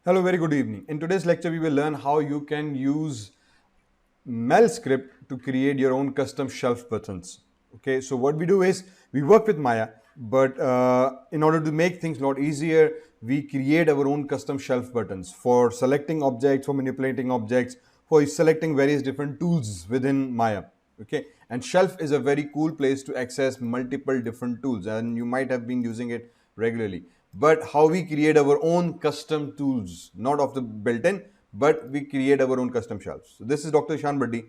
Hello, very good evening. In today's lecture, we will learn how you can use MEL script to create your own custom shelf buttons. Okay, so what we do is we work with Maya, but in order to make things a lot easier, we create our own custom shelf buttons for selecting objects, for manipulating objects, for selecting various different tools within Maya. Okay, and shelf is a very cool place to access multiple different tools, and you might have been using it regularly. But how we create our own custom tools, not of the built-in, but we create our own custom shelves. So this is Dr. Zeeshan.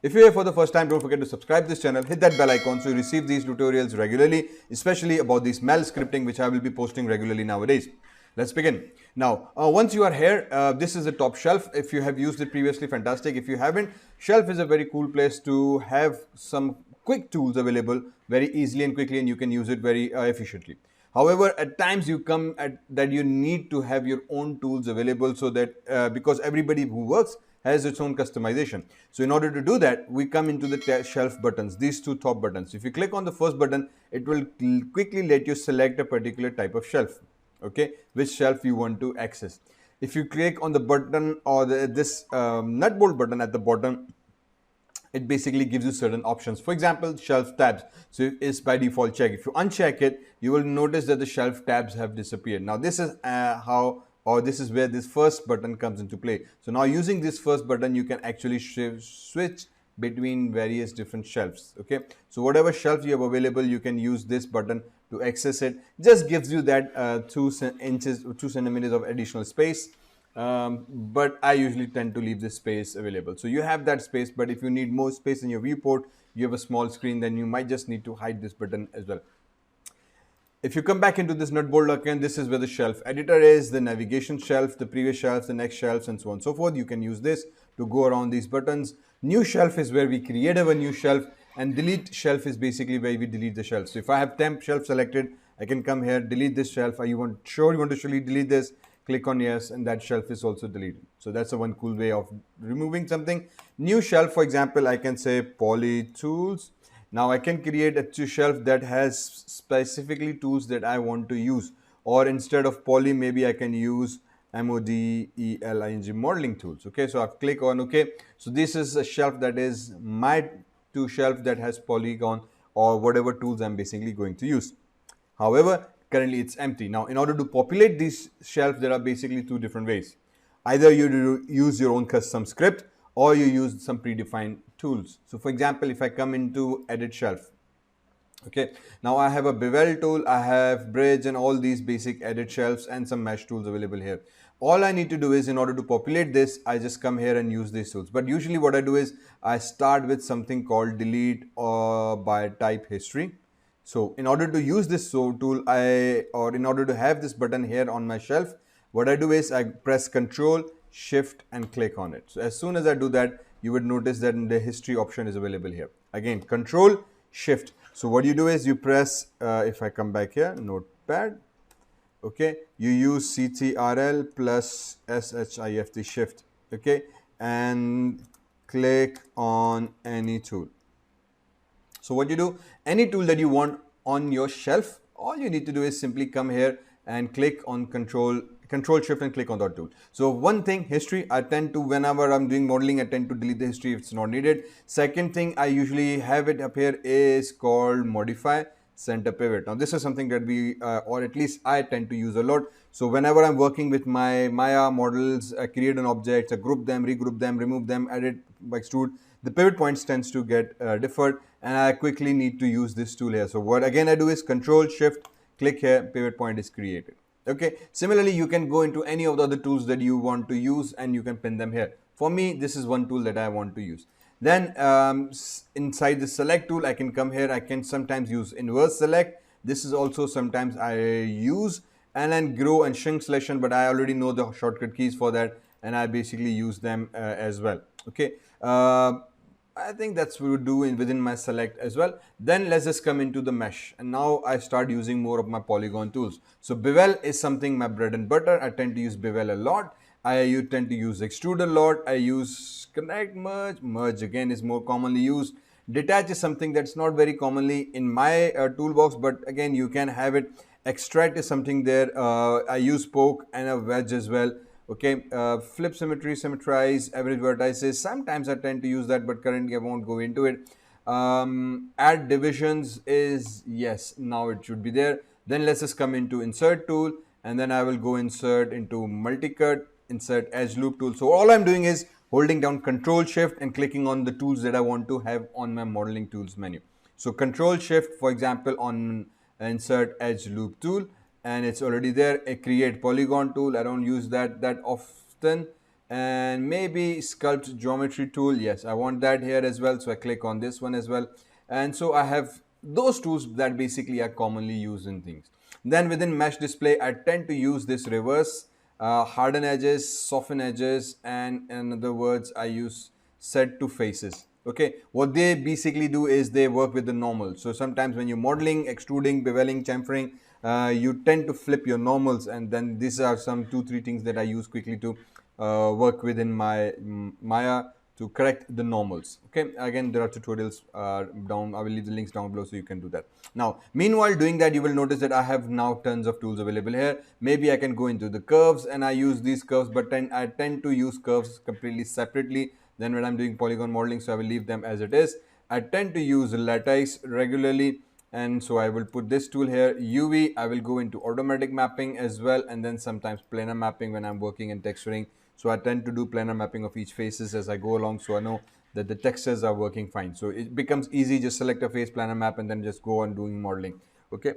If you're here for the first time, don't forget to subscribe this channel, hit that bell icon so you receive these tutorials regularly, especially about this MEL scripting, which I will be posting regularly nowadays. Let's begin. Now, once you are here, this is the top shelf. If you have used it previously, fantastic. If you haven't, shelf is a very cool place to have some quick tools available very easily and quickly, and you can use it very efficiently. However, at times you come at that you need to have your own tools available so that because everybody who works has its own customization. So in order to do that, we come into the shelf buttons, these two top buttons. If you click on the first button, it will quickly let you select a particular type of shelf, okay, which shelf you want to access. If you click on the button or this nut bolt button at the bottom, it basically gives you certain options. For example, shelf tabs. So it's by default check. If you uncheck it, you will notice that the shelf tabs have disappeared. Now this is this is where this first button comes into play. So now using this first button, you can actually switch between various different shelves. Okay, so whatever shelf you have available, you can use this button to access it. Just gives you that 2 centimeters of additional space. But I usually tend to leave this space available. So you have that space, but if you need more space in your viewport, you have a small screen, then you might just need to hide this button as well. If you come back into this nut bolt again, this is where the shelf editor is, the navigation shelf, the previous shelves, the next shelves, and so on and so forth. You can use this to go around these buttons. New shelf is where we create our new shelf, and delete shelf is basically where we delete the shelf. So if I have temp shelf selected, I can come here, delete this shelf. You want to surely delete this, click on yes, and that shelf is also deleted. So that's a one cool way of removing something. New shelf, for example, I can say poly tools. Now I can create a shelf that has specifically tools that I want to use, or instead of poly, maybe I can use modeling modeling tools. Okay, so I've clicked on okay. So this is a shelf that is my shelf that has polygon or whatever tools I'm basically going to use. However, currently it's empty. Now, in order to populate this shelf, there are basically two different ways. Either you use your own custom script or you use some predefined tools. So for example, if I come into edit shelf, okay, now I have a bevel tool, I have bridge and all these basic edit shelves and some mesh tools available here. All I need to do is, in order to populate this, I just come here and use these tools. But usually what I do is I start with something called delete or by type history. So in order to use this tool, in order to have this button here on my shelf, what I do is I press Control, Shift and click on it. So as soon as I do that, you would notice that the history option is available here. Again, Control, Shift. So what you do is you press, if I come back here, Notepad, okay, you use CTRL plus SHIFT Shift, okay, and click on any tool. So what you do, any tool that you want on your shelf, all you need to do is simply come here and click on Control Shift and click on that tool. So one thing, history, I tend to, whenever I'm doing modeling, I tend to delete the history if it's not needed. Second thing, I usually have it up here is called modify center pivot. Now this is something that we, or at least I tend to use a lot. So whenever I'm working with my Maya models, I create an object, I group them, regroup them, remove them, edit, extrude, the pivot points tends to get deferred, and I quickly need to use this tool here. So what again I do is Control Shift, click here, pivot point is created. Okay, similarly you can go into any of the other tools that you want to use and you can pin them here. For me, this is one tool that I want to use. Then inside the select tool, I can come here, I can sometimes use inverse select. This is also sometimes I use, and then grow and shrink selection, but I already know the shortcut keys for that and I basically use them as well. Okay, I think that's what we would do within my select as well. Then let's just come into the mesh, and now I start using more of my polygon tools. So bevel is something my bread and butter. I tend to use bevel a lot. I tend to use extrude a lot. I use connect, merge again is more commonly used. Detach is something that's not very commonly in my toolbox, but again you can have it. Extract is something there. I use poke and a wedge as well. Okay, flip symmetry, symmetrize, average vertices. Sometimes I tend to use that, but currently I won't go into it. Add divisions is yes, now it should be there. Then let's just come into insert tool, and then I will go insert into multi-cut, insert edge loop tool. So all I'm doing is holding down Control Shift and clicking on the tools that I want to have on my modeling tools menu. So Control Shift, for example, on insert edge loop tool, and it's already there. A create polygon tool, I don't use that often. And maybe sculpt geometry tool, yes, I want that here as well, so I click on this one as well. And so I have those tools that basically are commonly used in things. Then within mesh display, I tend to use this reverse, harden edges, soften edges, and in other words, I use set to faces. Okay, what they basically do is they work with the normal. So sometimes when you're modeling, extruding, beveling, chamfering, you tend to flip your normals, and then these are some 2-3 things that I use quickly to work within my Maya to correct the normals. Okay, again, there are tutorials down. I will leave the links down below so you can do that. Now, meanwhile doing that, you will notice that I have now tons of tools available here. Maybe I can go into the curves and I use these curves, but I tend to use curves completely separately than when I'm doing polygon modeling, so I will leave them as it is. I tend to use lattice regularly, and so I will put this tool here, UV. I will go into automatic mapping as well, and then sometimes planar mapping when I'm working in texturing. So I tend to do planar mapping of each faces as I go along, so I know that the textures are working fine. So it becomes easy, just select a face, planar map, and then just go on doing modeling. Okay.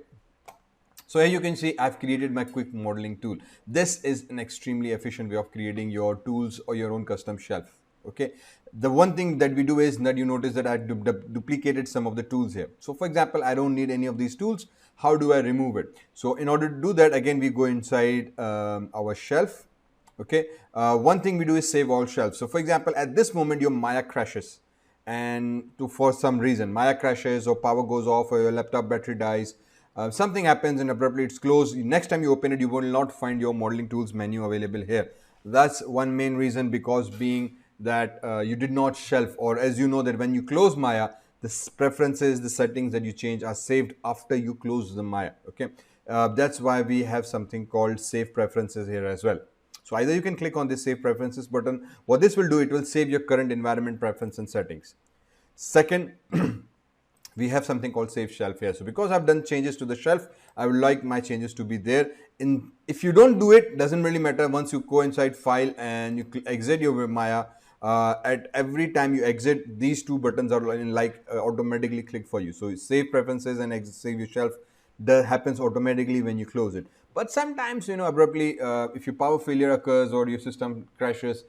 So here you can see I've created my quick modeling tool. This is an extremely efficient way of creating your tools or your own custom shelf. Okay. The one thing that we do is that you notice that I duplicated some of the tools here. So for example, I don't need any of these tools. How do I remove it? So in order to do that, again, we go inside our shelf. Okay. One thing we do is save all shelves. So for example, at this moment, your Maya crashes, and for some reason Maya crashes or power goes off or your laptop battery dies, something happens and abruptly it's closed. Next time you open it, you will not find your modeling tools menu available here. That's one main reason, because being that you did not shelf, or as you know that when you close Maya, the preferences, the settings that you change are saved after you close the Maya. Okay, that's why we have something called save preferences here as well. So either you can click on this save preferences button. What this will do, it will save your current environment preference and settings. Second, we have something called save shelf here. So because I've done changes to the shelf, I would like my changes to be there. If you don't do it, doesn't really matter. Once you go inside file and you exit your Maya, at every time you exit, these two buttons are automatically click for you. So save preferences and exit, save your shelf, that happens automatically when you close it. But sometimes, abruptly, if your power failure occurs or your system crashes,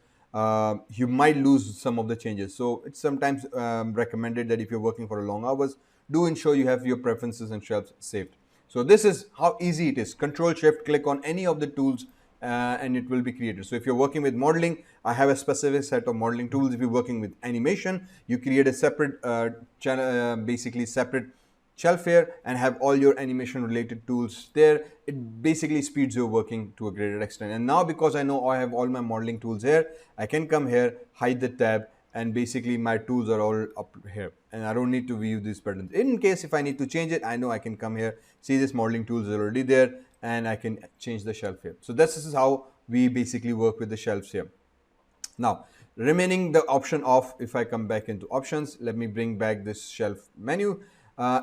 you might lose some of the changes. So it's sometimes recommended that if you're working for long hours, do ensure you have your preferences and shelves saved. So this is how easy it is. Control Shift, click on any of the tools, and it will be created. So if you're working with modeling, I have a specific set of modeling tools. If you're working with animation, you create a separate channel, basically separate shelf here, and have all your animation related tools there. It basically speeds your working to a greater extent. And now because I know I have all my modeling tools here, I can come here, hide the tab, and basically my tools are all up here, and I don't need to view these buttons. In case if I need to change it, I know I can come here, see this modeling tools are already there, and I can change the shelf here. So this is how we basically work with the shelves here. Now, remaining the option of, if I come back into options, let me bring back this shelf menu,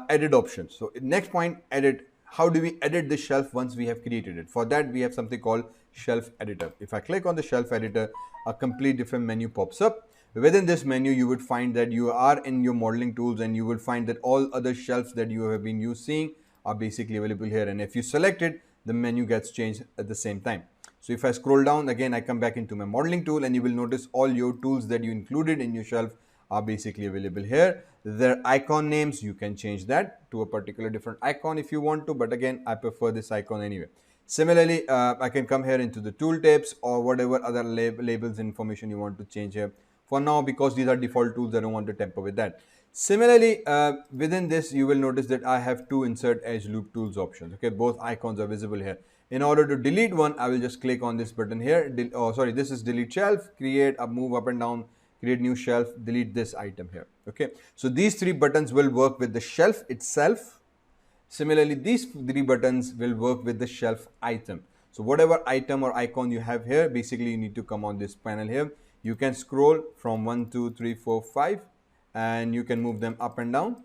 edit options. So next point, edit. How do we edit the shelf once we have created it? For that, we have something called shelf editor. If I click on the shelf editor, a complete different menu pops up. Within this menu, you would find that you are in your modeling tools, and you will find that all other shelves that you have been seeing are basically available here. And if you select it, the menu gets changed at the same time. So if I scroll down again, I come back into my modeling tool, and you will notice all your tools that you included in your shelf are basically available here. Their icon names, you can change that to a particular different icon if you want to, but again, I prefer this icon anyway. Similarly, I can come here into the tooltips or whatever other labels information you want to change here. For now, because these are default tools, I don't want to tamper with that. Similarly, within this, you will notice that I have two insert edge loop tools options. Okay, both icons are visible here. In order to delete one, I will just click on this button here. This is delete shelf, create a move up and down, create new shelf, delete this item here. Okay, so these three buttons will work with the shelf itself. Similarly, these three buttons will work with the shelf item. So whatever item or icon you have here, basically you need to come on this panel here. You can scroll from 1, 2, 3, 4, 5, and you can move them up and down.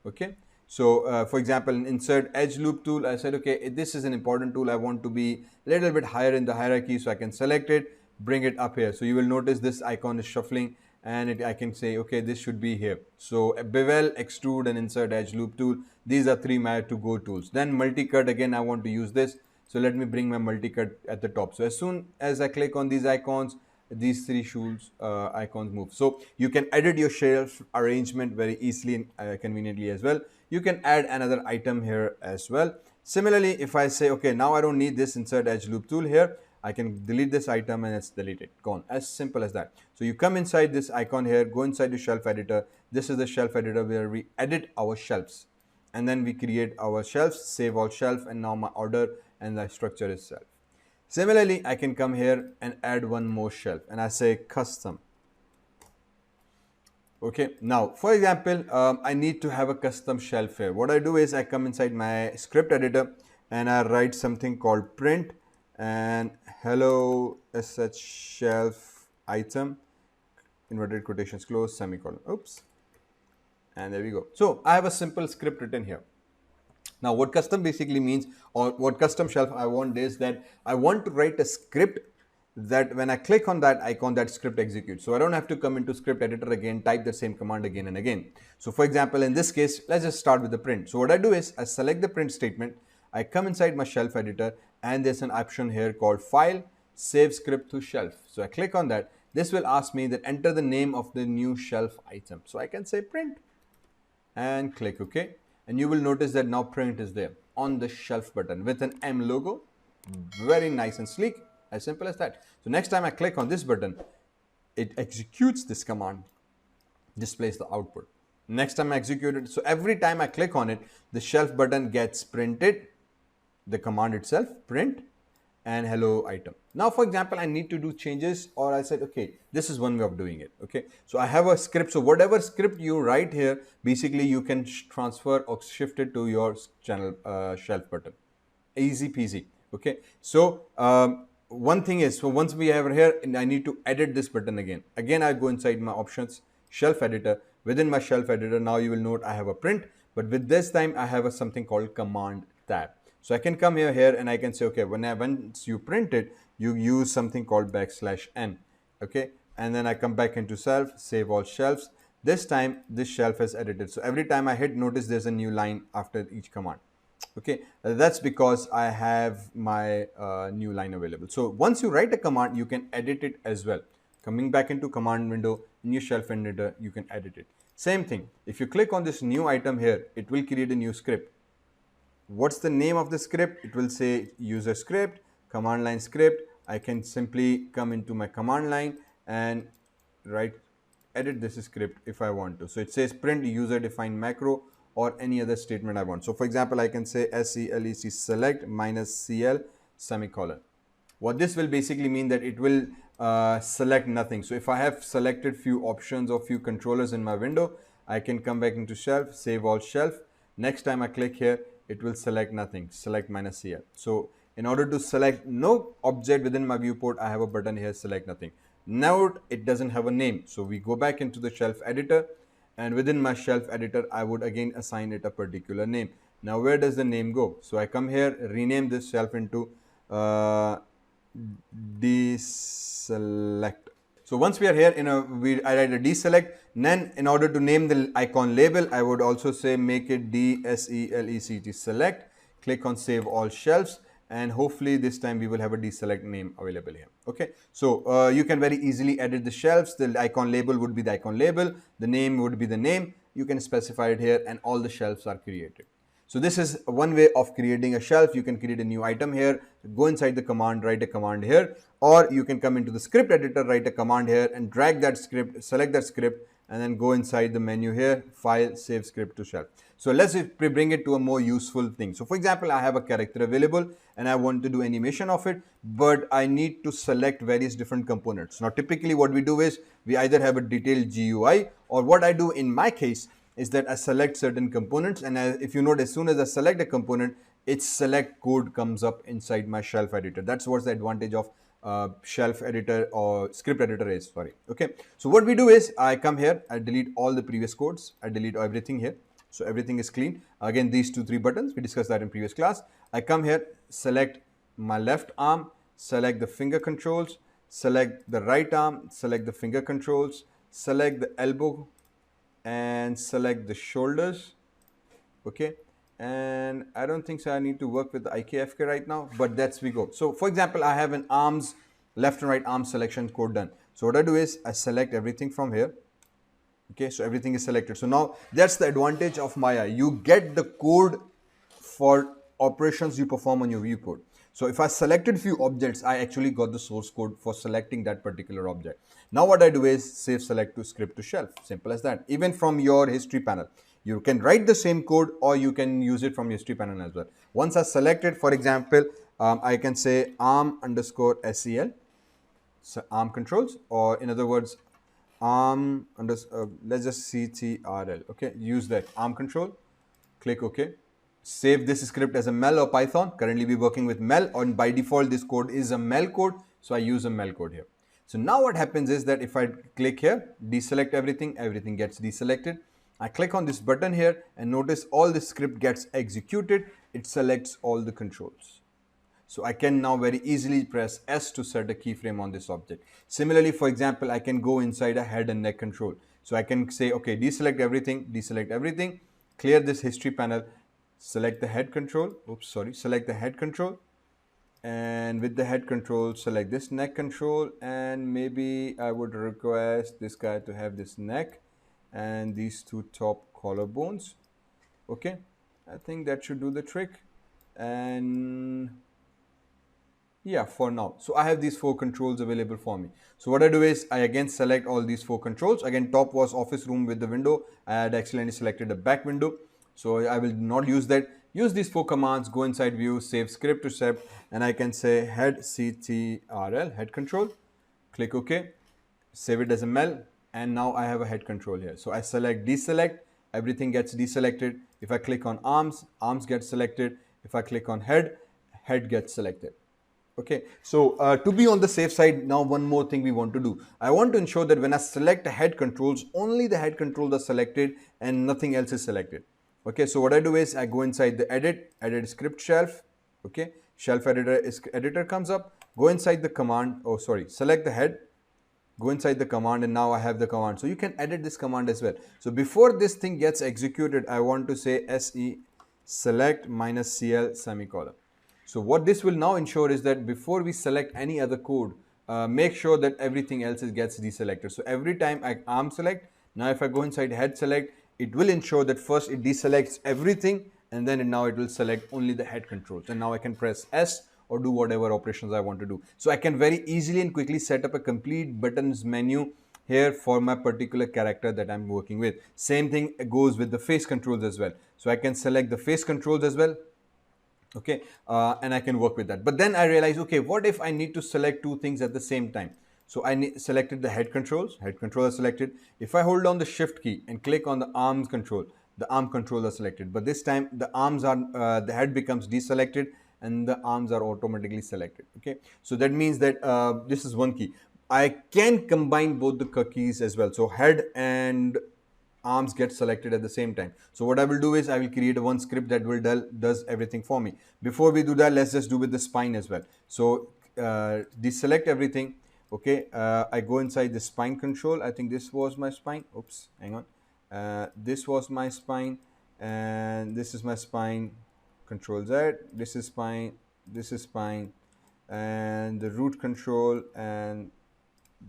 Okay. So for example, in insert edge loop tool, I said, okay, this is an important tool. I want to be a little bit higher in the hierarchy, so I can select it, bring it up here. So you will notice this icon is shuffling, and I can say, okay, this should be here. So bevel, extrude, and insert edge loop tool. These are three my to-go tools. Then multi-cut, again, I want to use this. So let me bring my multi-cut at the top. So as soon as I click on these icons, these three shoes icons move. So you can edit your shelf arrangement very easily and conveniently as well. You can add another item here as well. Similarly, if I say, okay, now I don't need this insert edge loop tool here, I can delete this item and it's deleted, gone, as simple as that. So you come inside this icon here, go inside the shelf editor. This is the shelf editor where we edit our shelves, and then we create our shelves, save all shelf, and now my order and the structure is self. Similarly, I can come here and add one more shelf, and I say custom. Okay, now for example, I need to have a custom shelf here. What I do is I come inside my script editor and I write something called print and hello sh shelf item, inverted quotations close, semicolon, oops, and there we go. So I have a simple script written here. Now what custom basically means, or what custom shelf I want, is that I want to write a script that when I click on that icon, that script executes. So I don't have to come into script editor again, type the same command again and again. So for example, in this case, let's just start with the print. So what I do is I select the print statement, I come inside my shelf editor, and there's an option here called file, save script to shelf. So I click on that. This will ask me that enter the name of the new shelf item. So I can say print and click OK. And you will notice that now print is there on the shelf button with an M logo. Very nice and sleek, as simple as that. So next time I click on this button, it executes this command, displays the output. Next time I execute it, so every time I click on it, the shelf button gets printed, the command itself, print, and hello item. Now for example, I need to do changes, or I said, okay, this is one way of doing it. Okay, so I have a script. So whatever script you write here, basically you can transfer or shift it to your channel shelf button. Easy peasy. Okay, so one thing is, so once we have here, I need to edit this button again. Again, I go inside my options, shelf editor. Within my shelf editor, now you will note I have a print, but with this time I have something called command tab. So I can come here and I can say, okay, once you print it, you use something called \n. Okay, and then I come back into shelf, save all shelves. This time this shelf is edited. So every time I hit, notice there's a new line after each command. Okay, that's because I have my new line available. So once you write a command, you can edit it as well. Coming back into command window, in your shelf editor, you can edit it. Same thing, if you click on this new item here, it will create a new script. What's the name of the script? It will say user script, command line script. I can simply come into my command line and edit this script if I want to. So it says print user defined macro or any other statement I want. So for example, I can say select select -cl semicolon. What this will basically mean that it will select nothing. So if I have selected few options or few controllers in my window, I can come back into shelf, save all shelf. Next time I click here, it will select nothing, select -cl. So in order to select no object within my viewport, I have a button here, select nothing. Note it doesn't have a name. So we go back into the shelf editor, and within my shelf editor, I would again assign it a particular name. Now where does the name go? So I come here, rename this shelf into deselect. So once we are here, I write a deselect. Then in order to name the icon label, I would also say make it deselect, select. Click on save all shelves, and hopefully this time we will have a deselect name available here. Okay, so you can very easily edit the shelves. The icon label would be the icon label, the name would be the name. You can specify it here, and all the shelves are created. So this is one way of creating a shelf. You can create a new item here, go inside the command, write a command here, or you can come into the script editor, write a command here and drag that script, select that script, and then go inside the menu here, file, save script to shelf. So let's bring it to a more useful thing. So for example, I have a character available and I want to do animation of it, but I need to select various different components. Now typically what we do is we either have a detailed GUI, or what I do in my case is that I select certain components, and if you note, as soon as I select a component, its select code comes up inside my shelf editor. That's what's the advantage of shelf editor or script editor is, sorry. Okay, so what we do is I come here, I delete all the previous codes, I delete everything here. So everything is clean. Again, these 2-3 buttons, we discussed that in previous class. I come here, select my left arm, select the finger controls, select the right arm, select the finger controls, select the elbow, and select the shoulders. Okay, and I don't think so I need to work with the IKFK right now, but that's we go. So for example, I have an arms, left and right arm selection code done. So what I do is I select everything from here. Okay, so everything is selected. So now that's the advantage of Maya. You get the code for operations you perform on your viewport. So if I selected few objects, I actually got the source code for selecting that particular object. Now what I do is save select to script to shelf. Simple as that. Even from your history panel, you can write the same code or you can use it from history panel as well. Once I selected, for example, I can say arm underscore SEL, so arm controls, or in other words, arm let's just CTRL. Okay, use that arm control, click OK. Save this script as a MEL or Python. Currently we're working with MEL, and by default this code is a MEL code, so I use a MEL code here. So now what happens is that if I click here, deselect everything, everything gets deselected. I click on this button here and notice all the script gets executed. It selects all the controls. So I can now very easily press S to set a keyframe on this object. Similarly, for example, I can go inside a head and neck control. So I can say, okay, deselect everything, clear this history panel, select the head control, select the head control, and with the head control, select this neck control, and maybe I would request this guy to have this neck and these two top collarbones. Okay, I think that should do the trick. And yeah, for now. So I have these 4 controls available for me. So what I do is I again select all these 4 controls. Again, top was office room with the window. I had accidentally selected a back window. So I will not use that. Use these 4 commands, go inside view, save script to script, and I can say head CTRL, head control, click OK, save it as a MEL, and now I have a head control here. So I select deselect, everything gets deselected. If I click on arms, arms get selected. If I click on head, head gets selected. Okay, so to be on the safe side, now one more thing we want to do. I want to ensure that when I select head controls, only the head controls are selected and nothing else is selected. Okay, so what I do is I go inside the edit script shelf. Okay, shelf editor comes up, go inside the command, select the head, go inside the command, and now I have the command. So you can edit this command as well. So before this thing gets executed, I want to say SE select -CL semicolon. So what this will now ensure is that before we select any other code, make sure that everything else gets deselected. So every time I arm select, now if I go inside head select, it will ensure that first it deselects everything, and then now it will select only the head controls. And now I can press S or do whatever operations I want to do. So I can very easily and quickly set up a complete buttons menu here for my particular character that I'm working with. Same thing goes with the face controls as well. So I can select the face controls as well. Okay, and I can work with that. But then I realized, okay, what if I need to select 2 things at the same time? So I selected the head controls are selected. If I hold down the shift key and click on the arms control, the arm controls are selected. But this time the arms are, the head becomes deselected and the arms are automatically selected. Okay, so that means that this is one key. I can combine both the keys as well. So head and arms get selected at the same time. So what I will do is I will create one script that will does everything for me. Before we do that, let's just do with the spine as well. So deselect everything. Okay, I go inside the spine control. I think this was my spine. Oops, hang on. This was my spine, and this is my spine. Control Z. This is spine. This is spine, and the root control and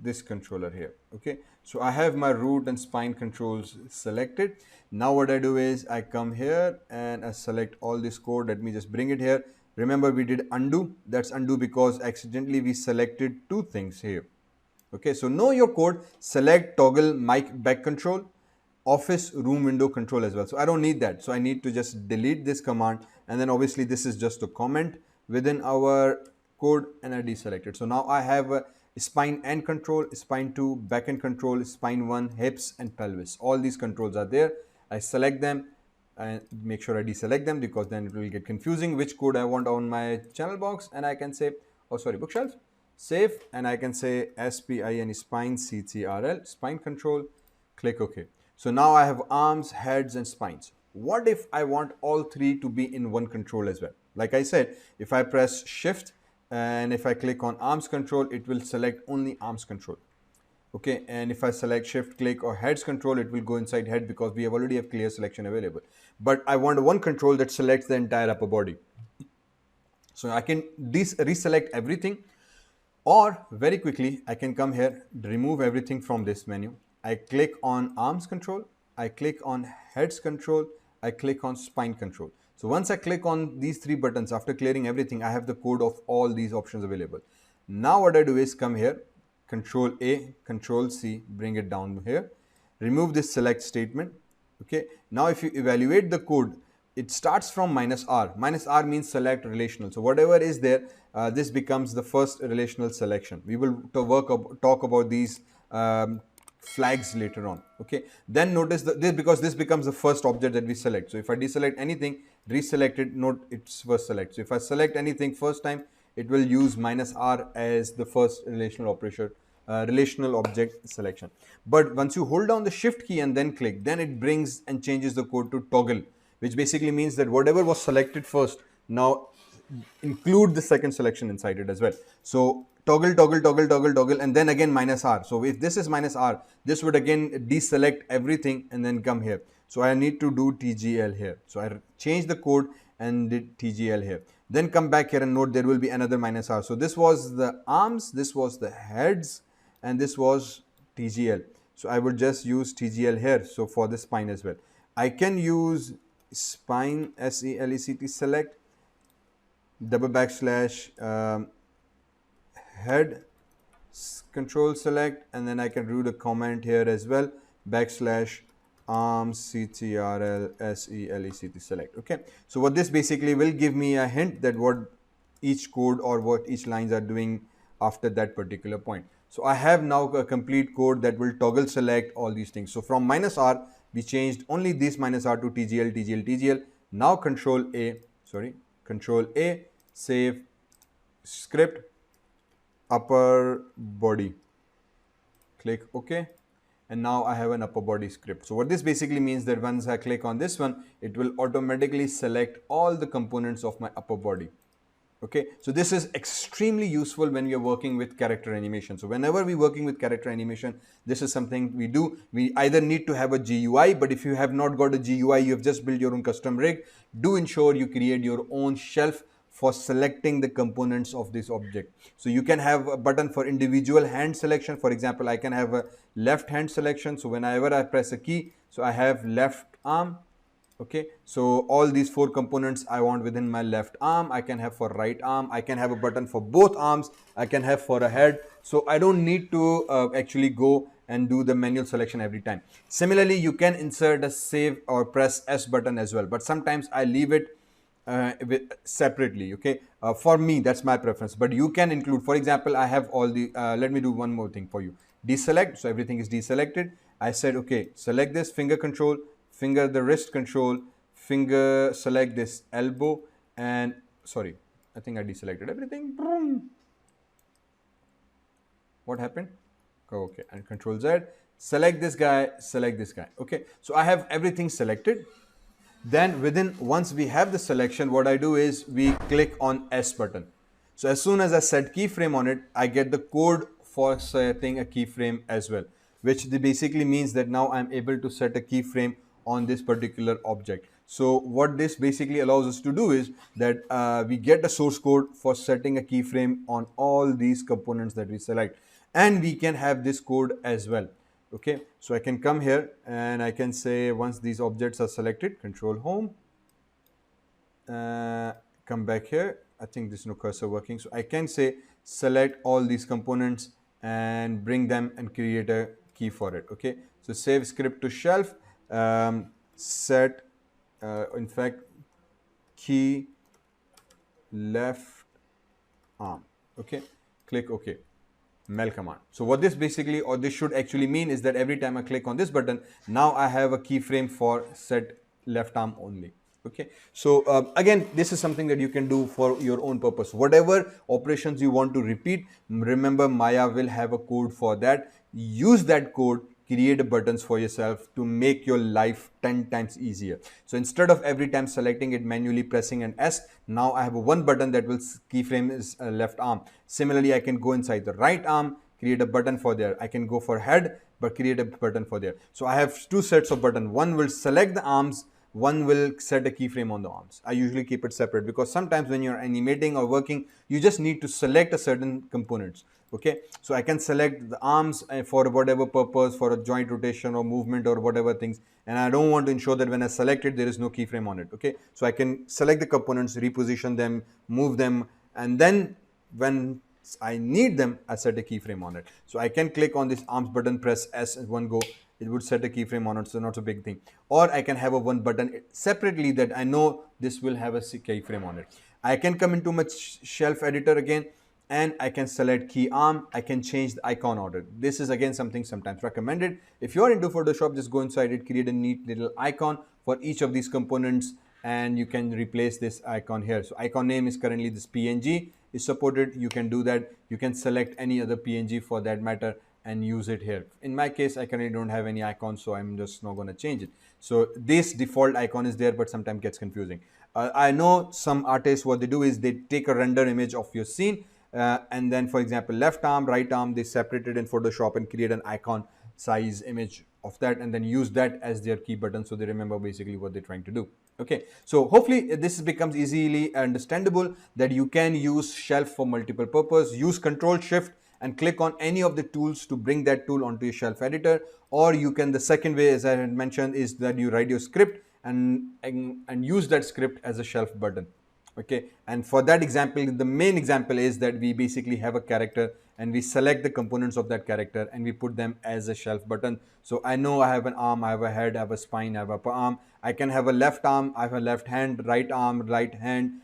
this controller here. Okay, so I have my root and spine controls selected. Now what I do is I come here and I select all this code. Let me just bring it here. Remember, we did undo. That's undo because accidentally we selected 2 things here. Okay, so know your code. Select toggle mic back control, office room window control as well. So I don't need that. So I need to just delete this command, and then obviously this is just a comment within our code, and I deselect it. So now I have a spine end control, spine 2, back end control, spine 1, hips and pelvis. All these controls are there. I select them, and make sure I deselect them, because then it will get confusing which code I want on my channel box. And I can say, oh sorry, bookshelf, save, and I can say spine spine ctrl spine control, click OK. So now I have arms, heads and spines. What if I want all three to be in one control as well? Like I said, if I press shift and if I click on arms control, it will select only arms control. Okay, and if I select shift click or heads control, it will go inside head, because we already have clear selection available. But I want one control that selects the entire upper body. So I can reselect everything, or very quickly I can come here, remove everything from this menu. I click on arms control, I click on heads control, I click on spine control. So once I click on these three buttons, after clearing everything, I have the code of all these options available. Now what I do is come here, Control A, Control C, bring it down here, remove this select statement. Okay, now if you evaluate the code, it starts from -r. -r means select relational. So whatever is there, this becomes the first relational selection. We will talk about these flags later on. Okay, then notice this, because this becomes the first object that we select. So if I deselect anything, reselect it, note it's first select. So if I select anything first time, it will use -r as the first relational operation, relational object selection. But once you hold down the shift key and then click, then it brings and changes the code to toggle, which basically means that whatever was selected first now include the second selection inside it as well. So toggle, toggle, toggle, toggle, toggle, and then again -r. So if this is -r, this would again deselect everything and then come here. So I need to do TGL here. So I change the code and did TGL here. Then come back here and note there will be another -r. So this was the arms, this was the heads, and this was TGL. So I would just use TGL here. So for the spine as well, I can use spine SELECT select double backslash head control select, and then I can do the comment here as well, backslash arms CTRL SELECT select. Okay, so what this basically will give me a hint that what each code or what each lines are doing after that particular point. So I have now a complete code that will toggle select all these things. So from -r, we changed only this -r to TGL, TGL, TGL. Now Control A, save script, upper body, click OK, and now I have an upper body script. So what this basically means that once I click on this one, it will automatically select all the components of my upper body. Okay, so this is extremely useful when we are working with character animation. So whenever we're working with character animation, this is something we do. We either need to have a GUI, but if you have not got a GUI, you have just built your own custom rig, do ensure you create your own shelf for selecting the components of this object. So you can have a button for individual hand selection. For example, I can have a left hand selection. So whenever I press a key, so I have left arm. Okay, so all these four components I want within my left arm. I can have for right arm, I can have a button for both arms, I can have for a head. So I don't need to actually go and do the manual selection every time. Similarly, you can insert a save or press S button as well, but sometimes I leave it separately. Okay, for me that's my preference, but you can include. For example, I have all the let me do one more thing for you. Deselect, so everything is deselected. I said okay, select this finger control, finger the wrist control, finger select this elbow, and sorry, I think I deselected everything. What happened? Okay, and Control Z, select this guy, select this guy. Okay, so I have everything selected. Then once we have the selection, what I do is we click on S button. So as soon as I set keyframe on it, I get the code for setting a keyframe as well, which basically means that now I'm able to set a keyframe on this particular object. So what this basically allows us to do is that we get the source code for setting a keyframe on all these components that we select, and we can have this code as well. Okay, so I can come here and I can say once these objects are selected, Control Home, come back here. I think there's no cursor working, so I can say select all these components and bring them and create a key for it. Okay, so save script to shelf, set in fact key left arm. Okay, click OK. MEL command. So what this basically, or this should actually mean, is that every time I click on this button, now I have a keyframe for set left arm only. Okay, so again, this is something that you can do for your own purpose. Whatever operations you want to repeat, remember Maya will have a code for that. Use that code, create buttons for yourself to make your life 10 times easier. So instead of every time selecting it manually pressing an S, now I have a one button that will keyframe is left arm. Similarly, I can go inside the right arm, create a button for there. I can go for head, but create a button for there. So I have two sets of button. One will select the arms, one will set a keyframe on the arms. I usually keep it separate because sometimes when you're animating or working, you just need to select a certain components. Okay, so I can select the arms for whatever purpose, for a joint rotation or movement or whatever things, and I don't want to ensure that when I select it there is no keyframe on it. Okay, so I can select the components, reposition them, move them, and then when I need them, I set a keyframe on it. So I can click on this arms button, press S in one go, it would set a keyframe on it, so not a big thing. Or I can have a one button separately that I know this will have a keyframe on it. I can come into my shelf editor again, and I can select key arm. I can change the icon order. This is again something sometimes recommended. If you are into Photoshop, just go inside it, create a neat little icon for each of these components, and you can replace this icon here. So icon name is currently this PNG is supported. You can do that. You can select any other PNG for that matter and use it here. In my case, I currently don't have any icon, so I'm just not going to change it. So this default icon is there, but sometimes gets confusing. I know some artists, what they do is they take a render image of your scene, and then for example left arm, right arm, they separate it in Photoshop and create an icon size image of that and then use that as their key button, so they remember basically what they're trying to do. Okay, so hopefully this becomes easily understandable that you can use shelf for multiple purpose. Use Control Shift and click on any of the tools to bring that tool onto your shelf editor, or you can, the second way as I had mentioned is that you write your script and use that script as a shelf button. Okay, and for that example, the main example is that we basically have a character and we select the components of that character and we put them as a shelf button. So I know I have an arm, I have a head, I have a spine, I have upper arm. I can have a left arm, I have a left hand, right arm, right hand.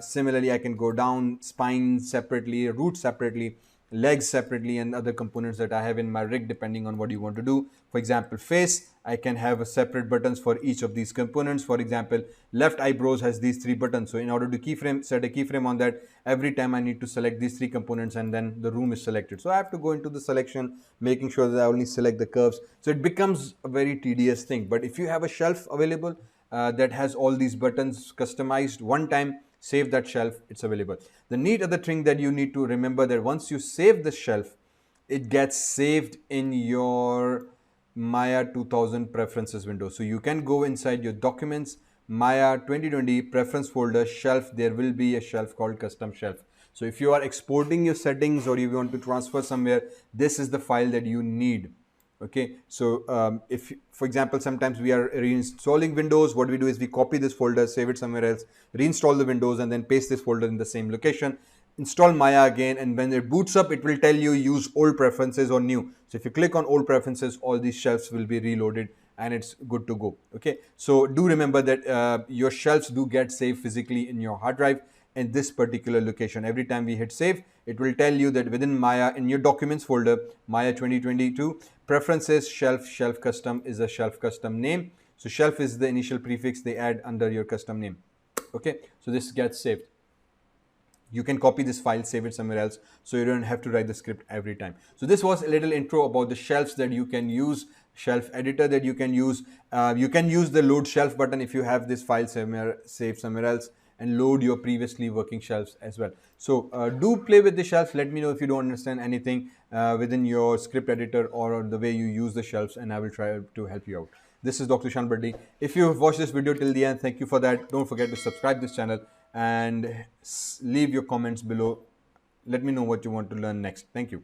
Similarly, I can go down, spine separately, root separately, legs separately, and other components that I have in my rig depending on what you want to do. For example, face, I can have a separate buttons for each of these components. For example, left eyebrows has these three buttons. So in order to keyframe, set a keyframe on that, every time I need to select these three components and then the room is selected. So I have to go into the selection, making sure that I only select the curves. So it becomes a very tedious thing. But if you have a shelf available that has all these buttons customized one time, save that shelf, it's available. The neat other thing that you need to remember that once you save the shelf, it gets saved in your Maya 2000 preferences window. So you can go inside your documents, Maya 2020 preference folder, shelf, there will be a shelf called custom shelf. So if you are exporting your settings or you want to transfer somewhere, this is the file that you need. Okay, so if for example sometimes we are reinstalling Windows, what we do is we copy this folder, save it somewhere else, reinstall the Windows and then paste this folder in the same location, install Maya again, and when it boots up it will tell you use old preferences or new. So if you click on old preferences, all these shelves will be reloaded and it's good to go. Okay, so do remember that your shelves do get saved physically in your hard drive in this particular location. Every time we hit save, it will tell you that within Maya, in your documents folder, Maya 2022, preferences, shelf custom is a shelf custom name. So shelf is the initial prefix they add under your custom name. Okay, so this gets saved. You can copy this file, save it somewhere else, so you don't have to write the script every time. So this was a little intro about the shelves that you can use, shelf editor that you can use. You can use the load shelf button if you have this file saved somewhere else, and load your previously working shelves as well. So do play with the shelves. Let me know if you don't understand anything within your script editor or the way you use the shelves, and I will try to help you out. This is Dr. Zeeshan Bharti. If you have watched this video till the end, thank you for that. Don't forget to subscribe this channel and leave your comments below. Let me know what you want to learn next. Thank you.